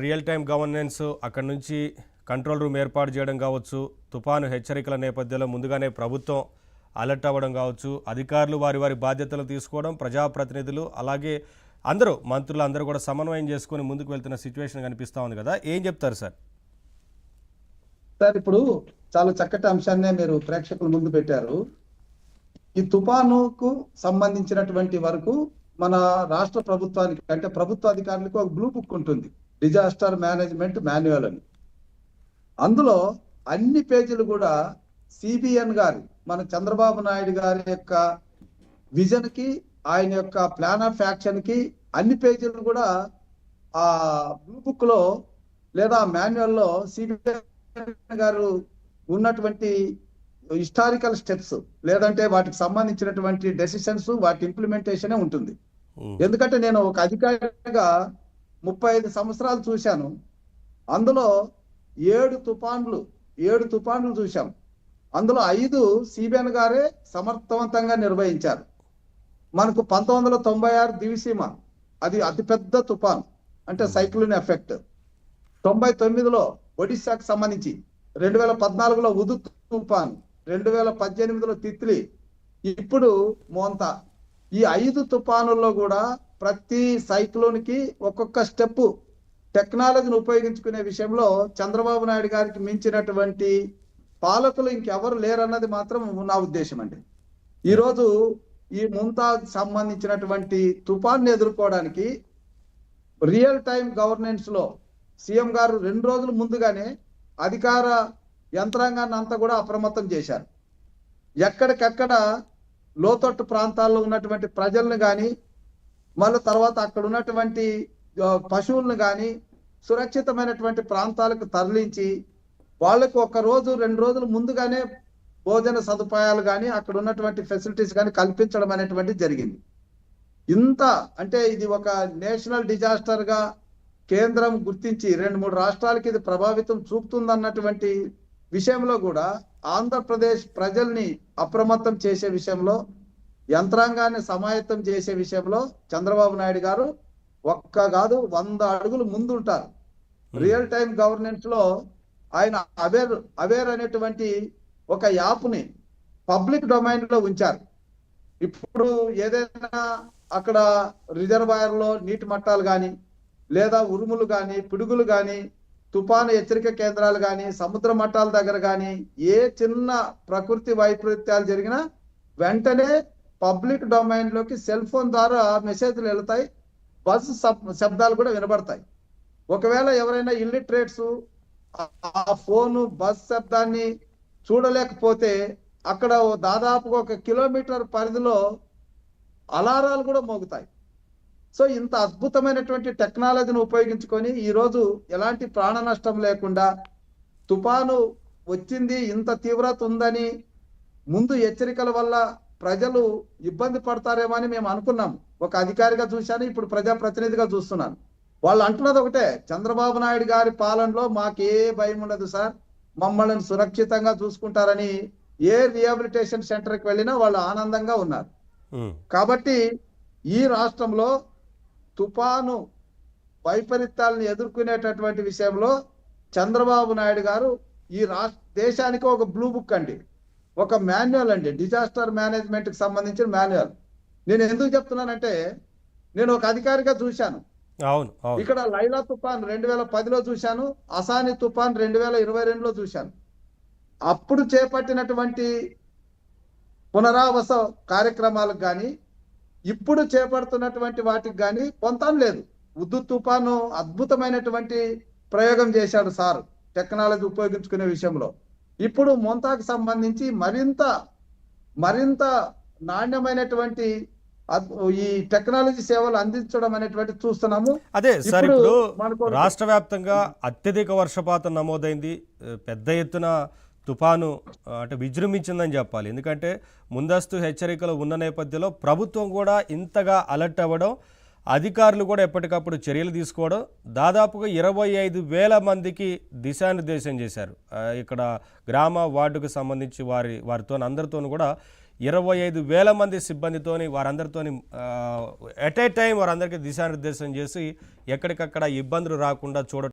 Real time governance అక్కడ నుంచి control room ఏర్పాటు చేయడం కావచ్చు, తుఫాను హెచ్చరికల నేపథ్యంలో ముందుగానే ప్రభుత్వం అలర్ట్ అవ్వడం కావచ్చు, అధికారులు వారి వారి బాధ్యతలు తీసుకోవడం, ప్రజాప్రతినిధులు అలాగే అందరూ మంత్రులు అందరూ కూడా సమన్వయం చేసుకొని ముందుకు వెళ్తున్న సిచ్యువేషన్ కనిపిస్తూ ఉంది కదా, ఏం చెప్తారు సార్? సార్ ఇప్పుడు చాలా చక్కటి అంశాన్నే మీరు ప్రేక్షకుల ముందు పెట్టారు. ఈ తుఫానుకు సంబంధించినటువంటి వరకు మన రాష్ట్ర ప్రభుత్వానికి అంటే ప్రభుత్వ అధికారులకు ఒక బ్లూ బుక్ ఉంటుంది, డిజాస్టర్ మేనేజ్మెంట్ మాన్యువల్ అని. అందులో అన్ని పేజీలు కూడా సిబిఎన్ గారి మన చంద్రబాబు నాయుడు గారి యొక్క విజన్ కి, ఆయన యొక్క ప్లాన్ ఆఫ్ యాక్షన్ కి అన్ని పేజీలు కూడా ఆ బ్లూ బుక్ లో లేదా మాన్యువల్ లో సిబిఎన్ గారు ఉన్నటువంటి హిస్టారికల్ స్టెప్స్ లేదంటే వాటికి సంబంధించినటువంటి డెసిషన్స్, వాటి ఇంప్లిమెంటేషనే ఉంటుంది. ఎందుకంటే నేను ఒక అధికారిగా 35 సంవత్సరాలు చూశాను. అందులో 7 తుఫాన్లు చూశాం. అందులో 5 సిబిఎన్ గారే సమర్థవంతంగా నిర్వహించారు. మనకు 1996 దివిసీమ, అది అతిపెద్ద తుఫాన్ అంటే సైక్లోన్ ఎఫెక్ట్. 99లో ఒడిశాకు సంబంధించి, 2014లో ఉదు తుఫాన్, 2018లో తిత్లీ, ఇప్పుడు మోంతా. ఈ 5 తుఫానుల్లో కూడా ప్రతి సైక్లోన్ కి ఒక్కొక్క స్టెప్ టెక్నాలజీని ఉపయోగించుకునే విషయంలో చంద్రబాబు నాయుడు గారికి మించినటువంటి పాలకులు ఇంకెవరు లేరన్నది మాత్రం నా ఉద్దేశం అండి. ఈరోజు ఈ ముంతాజ్ సంబంధించినటువంటి తుఫాన్ని ఎదుర్కోవడానికి రియల్ టైం గవర్నెన్స్ లో సీఎం గారు 2 రోజులు ముందుగానే అధికార యంత్రాంగాన్ని అంతా కూడా అప్రమత్తం చేశారు. ఎక్కడికక్కడ లోతట్టు ప్రాంతాల్లో ఉన్నటువంటి ప్రజలను కానీ, మళ్ళీ తర్వాత అక్కడ ఉన్నటువంటి పశువులను కానీ సురక్షితమైనటువంటి ప్రాంతాలకు తరలించి వాళ్ళకు 1 రోజు 2 రోజులు ముందుగానే భోజన సదుపాయాలు కానీ, అక్కడ ఉన్నటువంటి ఫెసిలిటీస్ కానీ కల్పించడం అనేటువంటి జరిగింది. ఇంత అంటే ఇది ఒక నేషనల్ డిజాస్టర్ గా కేంద్రం గుర్తించి 2-3 రాష్ట్రాలకి ఇది ప్రభావితం చూపుతుందన్నటువంటి విషయంలో కూడా ఆంధ్రప్రదేశ్ ప్రజల్ని అప్రమత్తం చేసే విషయంలో, యంత్రాంగాన్ని సమాయత్తం చేసే విషయంలో చంద్రబాబు నాయుడు గారు కాదు 100 అడుగులు ముందు ఉంటారు. రియల్ టైం గవర్నెన్స్ లో ఆయన అవేర్ అనేటువంటి ఒక యాప్ ని పబ్లిక్ డొమైన్ లో ఉంచారు. ఇప్పుడు ఏదైనా అక్కడ రిజర్వాయర్ లో నీటి మట్టాలు కానీ, లేదా ఉరుములు కానీ, పిడుగులు కానీ, తుఫాను హెచ్చరిక కేంద్రాలు కానీ, సముద్ర మట్టాల దగ్గర కానీ ఏ చిన్న ప్రకృతి వైపరీత్యాలు జరిగినా వెంటనే పబ్లిక్ డొమైన్ లోకి సెల్ ఫోన్ ద్వారా మెసేజ్లు వెళ్తాయి, బస్ శబ్దాలు కూడా వినబడతాయి. ఒకవేళ ఎవరైనా ఇల్లిటరేట్స్ ఆ ఫోను బస్ శబ్దాన్ని చూడలేకపోతే అక్కడ దాదాపుగా 1 కిలోమీటర్ పరిధిలో అలారాలు కూడా మోగుతాయి. సో ఇంత అద్భుతమైనటువంటి టెక్నాలజీని ఉపయోగించుకొని ఈరోజు ఎలాంటి ప్రాణ నష్టం లేకుండా, తుఫాను వచ్చింది ఇంత తీవ్రత ఉందని ముందు హెచ్చరికల వల్ల ప్రజలు ఇబ్బంది పడతారేమో అని మేము అనుకున్నాం. ఒక అధికారిగా చూశాను, ఇప్పుడు ప్రజాప్రతినిధిగా చూస్తున్నాను. వాళ్ళు అంటున్నది ఒకటే, చంద్రబాబు నాయుడు గారి పాలనలో మాకే భయం ఉండదు సార్, మమ్మల్ని సురక్షితంగా చూసుకుంటారని ఏ రిహాబిలిటేషన్ సెంటర్కి వెళ్ళినా వాళ్ళు ఆనందంగా ఉన్నారు. కాబట్టి ఈ రాష్ట్రంలో తుఫాను వైపరీత్యాలను ఎదుర్కొనేటటువంటి విషయంలో చంద్రబాబు నాయుడు గారు ఈ దేశానికి ఒక బ్లూ బుక్ అండి, ఒక మాన్యువల్ అండి, డిజాస్టర్ మేనేజ్మెంట్ కి సంబంధించిన మాన్యువల్. నేను ఎందుకు చెప్తున్నానంటే, నేను ఒక అధికారిగా చూశాను. ఇక్కడ లైలా తుఫాన్ 2010లో చూశాను, అసాని తుఫాన్ 2022లో చూశాను. అప్పుడు చేపట్టినటువంటి పునరావాస కార్యక్రమాలకు కానీ, ఇప్పుడు చేపడుతున్నటువంటి వాటికి కానీ పొంతం లేదు. ఉద్దు తుఫాను అద్భుతమైనటువంటి ప్రయోగం చేశాడు సార్ టెక్నాలజీ ఉపయోగించుకునే విషయంలో. ఇప్పుడు మోంతాకు సంబంధించి మరింత నాణ్యమైనటువంటి ఈ టెక్నాలజీ సేవలు అందించడం అనేటువంటి చూస్తున్నాము. అదే సార్, ఇప్పుడు రాష్ట్ర వ్యాప్తంగా అత్యధిక వర్షపాతం నమోదైంది, పెద్ద ఎత్తున తుఫాను అంటే విజృంభించిందని చెప్పాలి. ఎందుకంటే ముందస్తు హెచ్చరికలు ఉన్న నేపథ్యంలో ప్రభుత్వం కూడా ఇంతగా అలర్ట్ అవ్వడం, అధికారులు కూడా ఎప్పటికప్పుడు చర్యలు తీసుకోవడం, దాదాపుగా 25,000 మందికి దిశానిర్దేశం చేశారు. ఇక్కడ గ్రామ వార్డుకు సంబంధించి వారితో అందరితో కూడా 25,000 మంది సిబ్బందితోని వారందరితోని ఎట్ ఏ టైం వారందరికీ దిశానిర్దేశం చేసి ఎక్కడికక్కడ ఇబ్బందులు రాకుండా చూడటం